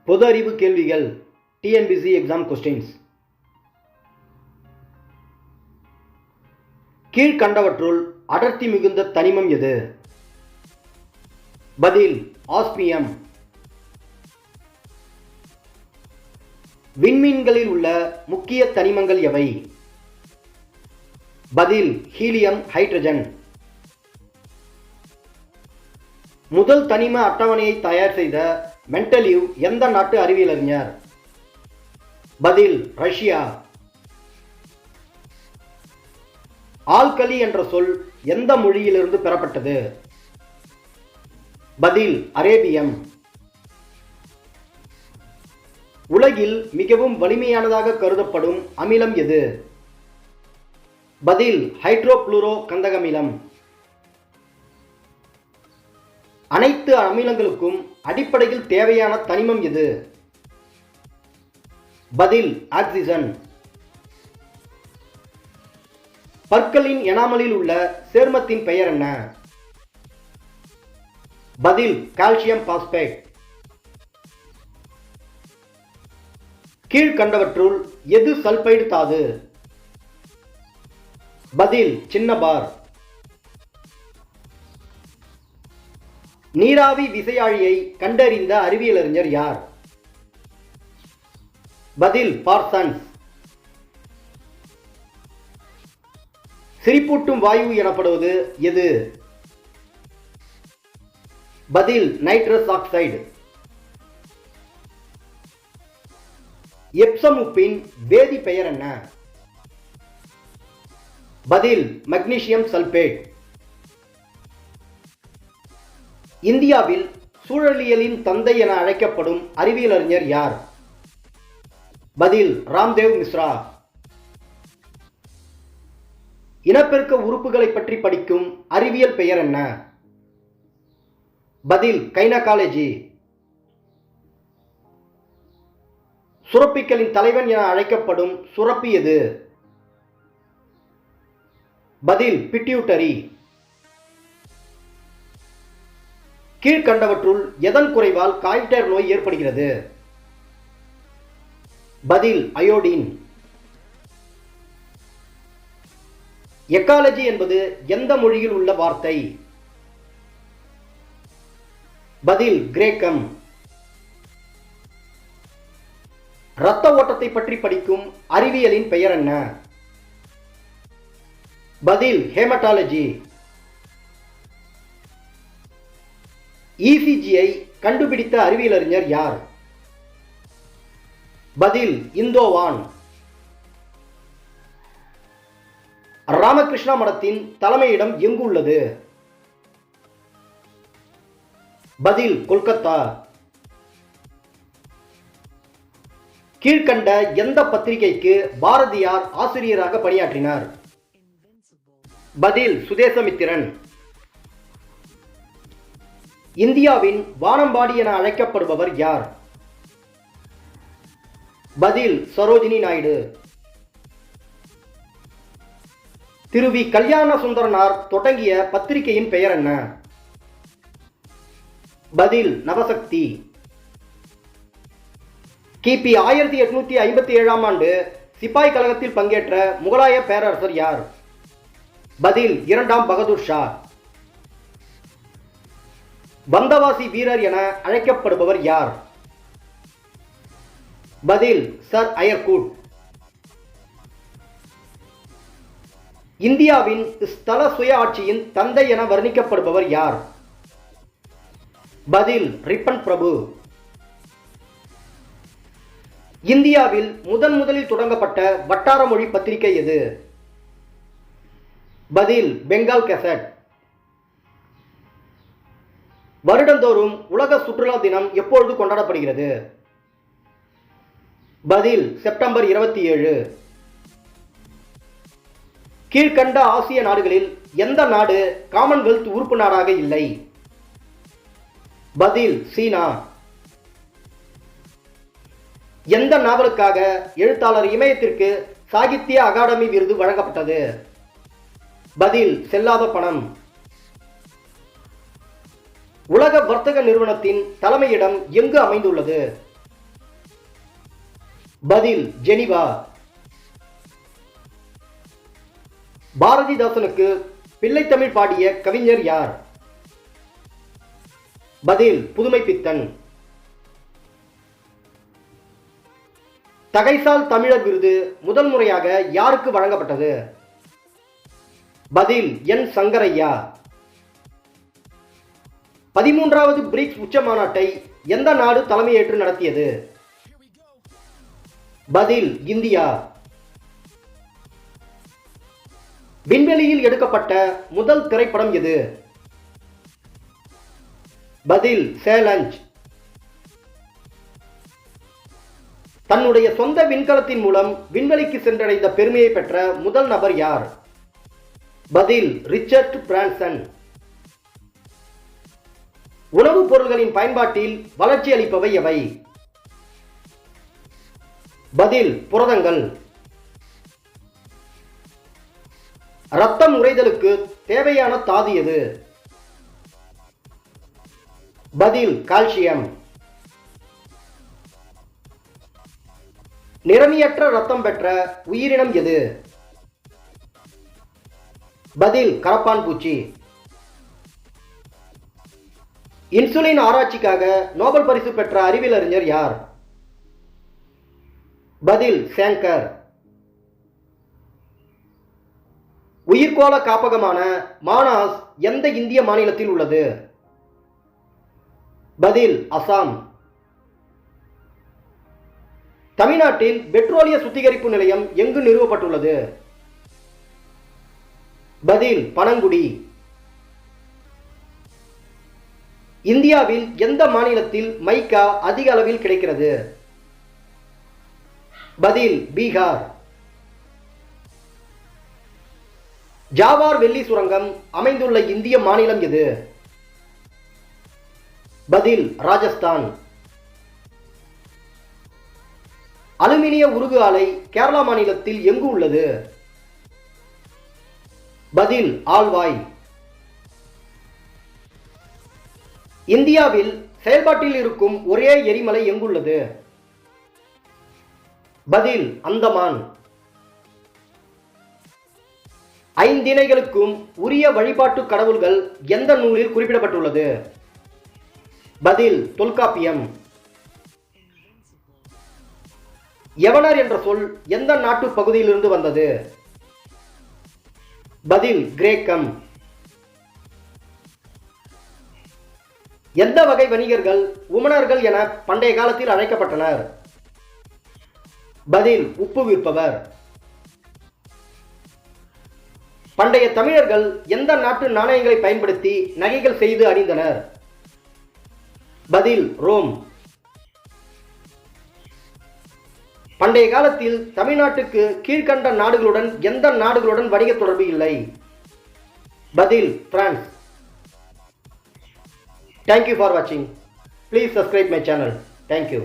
பொது அறிவு கேள்விகள் டிஎன்பிசி எக்ஸாம் கொஸ்டின்ஸ். கீழ்கண்டவற்றுள் அடர்த்தி மிகுந்த தனிமம் எது? பதில் ஆஸ்மியம். விண்மீன்களில் உள்ள முக்கிய தனிமங்கள் எவை? பதில் ஹீலியம், ஹைட்ரஜன். முதல் தனிம அட்டவணையை தயார் செய்த மெண்டலீவ் எந்த நாட்டு அறிவியலறிஞர்? பதில் ரஷ்யா. ஆல்கலி என்ற சொல் எந்த மொழியிலிருந்து பெறப்பட்டது? பதில் அரேபியம். உலகில் மிகவும் வலிமையானதாக கருதப்படும் அமிலம் எது? பதில் ஹைட்ரோபுளூரோ கந்தகமிலம். அனைத்து அமிலங்களுக்கும் அடிப்படையில் தேவையான தனிமம் எது? பதில் ஆக்சிஜன். பற்களின் எனாமலில் உள்ள சேர்மத்தின் பெயர் என்ன? பதில் கால்சியம் பாஸ்பேட். கீழ்கண்டவற்றுள் எது சல்பைடு தாது? பதில் சின்ன பார். நீராவி விசையாழியை கண்டறிந்த அறிவியலறிஞர் யார்? பதில் பார்சன்ஸ். சிரிப்பூட்டும் வாயு எனப்படுவது எது? பதில் நைட்ரஸ் ஆக்சைடு. எப்சம் உப்பின் வேதி பெயர் என்ன? பதில் மக்னீசியம் சல்பேட். இந்தியாவில் சூழலியலின் தந்தை என அழைக்கப்படும் அறிவியலறிஞர் யார்? பதில் ராம்தேவ் மிஸ்ரா. இனப்பெருக்க உறுப்புகளை பற்றி படிக்கும் அறிவியல் பெயர் என்ன? பதில் கைனகாலஜி. சுரப்பிகளின் தலைவன் என அழைக்கப்படும் சுரப்பி எது? பதில் பிட்யூட்டரி. கீழ்கண்டவற்றுள் எதன் குறைவால் காய்டர் நோய் ஏற்படுகிறது? பதில் அயோடின். எக்காலஜி என்பது எந்த மொழியில் உள்ள வார்த்தை? பதில் கிரேக்கம். இரத்த ஓட்டத்தை பற்றி படிக்கும் அறிவியலின் பெயர் என்ன? பதில் ஹேமடாலஜி. இசிஜியை கண்டுபிடித்த அறிவியலறிஞர் யார்? பதில் இந்தோவான். ராமகிருஷ்ணா மடத்தின் தலைமையிடம் எங்கு உள்ளது? பதில் கொல்கத்தா. கீழ்கண்ட எந்த பத்திரிகைக்கு பாரதியார் ஆசிரியராக பணியாற்றினார்? பதில் சுதேசமித்திரன். இந்தியாவின் வானம்பாடி என அழைக்கப்படுபவர் யார்? பதில் சரோஜினி நாயுடு. திரு வி கல்யாண சுந்தரனார் தொடங்கிய பத்திரிகையின் பெயர் என்ன? பதில் நவசக்தி. கிபி 1857 ஆண்டு சிப்பாய் கழகத்தில் பங்கேற்ற முகலாய பேரரசர் யார்? பதில் இரண்டாம் பகதூர் ஷா. வந்தவாசி வீரர் என அழைக்கப்படுபவர் யார்? பதில் சர் அயர்கூட். இந்தியாவின் ஸ்தல சுய ஆட்சியின் தந்தை என வர்ணிக்கப்படுபவர் யார்? பதில் ரிப்பன் பிரபு. இந்தியாவில் முதலில் தொடங்கப்பட்ட வட்டார மொழி பத்திரிகை எது? பதில் பெங்கால் கெசட். வருடந்தோறும் உலக சுற்றுலா தினம் எப்பொழுது கொண்டாடப்படுகிறது? பதில் செப்டம்பர் 27. கீழ்கண்ட ஆசிய நாடுகளில் எந்த நாடு காமன்வெல்த் உறுப்பு நாடாக இல்லை? பதில் சீனா. எந்த நாவலுக்காக எழுத்தாளர் இமயத்திற்கு சாகித்ய அகாடமி விருது வழங்கப்பட்டது? பதில் செல்லாத பணம். உலக வர்த்தக நிறுவனத்தின் தலைமையிடம் எங்கு அமைந்துள்ளது? பதில் ஜெனிவா. பாரதிதாசனுக்கு பிள்ளைத்தமிழ் பாடிய கவிஞர் யார்? பதில் புதுமைப்பித்தன். தகைசால் தமிழர் விருது முதல் முறையாக யாருக்கு வழங்கப்பட்டது? பதில் என் சங்கரையா. 13வது பிரிக்ஸ் உச்ச மாநாட்டை எந்த நாடு தலைமையேற்று நடத்தியது? பதில் இந்தியா. விண்வெளியில் எடுக்கப்பட்ட முதல் திரைப்படம் எது? பதில் சேலஞ்ச். தன்னுடைய சொந்த விண்கலத்தின் மூலம் விண்வெளிக்கு சென்றடைந்த பெருமையை பெற்ற முதல் நபர் யார்? பதில் ரிச்சர்ட் பிரான்சன். உணவுப் பொருள்களின் பயன்பாட்டில் வளர்ச்சி அளிப்பவை எவை? பதில் புரதங்கள். இரத்தம் உறைதலுக்கு தேவையான தாது எது? பதில் கால்சியம். நிறமியற்ற இரத்தம் பெற்ற உயிரினம் எது? பதில் கரப்பான் பூச்சி. இன்சுலின் ஆராய்ச்சிக்காக நோபல் பரிசு பெற்ற அறிவியல் அறிஞர் யார்? பதில் சேங்கர். உயிர்கோள காப்பகமான மானாஸ் எந்த இந்திய மாநிலத்தில் உள்ளது? பதில் அசாம். தமிழ்நாட்டில் பெட்ரோலிய சுத்திகரிப்பு நிலையம் எங்கு நிறுவப்பட்டுள்ளது? பதில் பனங்குடி. இந்தியாவில் எந்த மாநிலத்தில் மைக்கா அதிக அளவில் கிடைக்கிறது? பதில் பீகார். ஜாவார் வெள்ளி சுரங்கம் அமைந்துள்ள இந்திய மாநிலம் எது? பதில் ராஜஸ்தான். அலுமினிய உருகு ஆலை கேரளா மாநிலத்தில் எங்கு உள்ளது? பதில் ஆல்வாய். இந்தியாவில் செயல்பாட்டில் இருக்கும் ஒரே எரிமலை எங்குள்ளது? பதில் அந்தமான். ஐந்திணைகளுக்கும் உரிய வழிபாட்டு கடவுள்கள் எந்த நூலில் குறிப்பிடப்பட்டுள்ளது? பதில் தொல்காப்பியம். யவனர் என்ற சொல் எந்த நாட்டு பகுதியிலிருந்து வந்தது? பதில் கிரேக்கம். எந்த வகை வணிகர்கள் உமணர்கள் என பண்டைய காலத்தில் அழைக்கப்பட்டனர்? பதில் உப்பு விற்பவர். பண்டைய தமிழர்கள் எந்த நாட்டு நாணயங்களை பயன்படுத்தி நகைகள் செய்து அணிந்தனர்? பதில் ரோம். பண்டைய காலத்தில் தமிழ்நாட்டுக்கு கீழ்கண்ட நாடுகளுடன் எந்த நாடுகளுடன் வணிக தொடர்பு இல்லை? பதில் France. Thank you for watching. Please subscribe my channel. Thank you.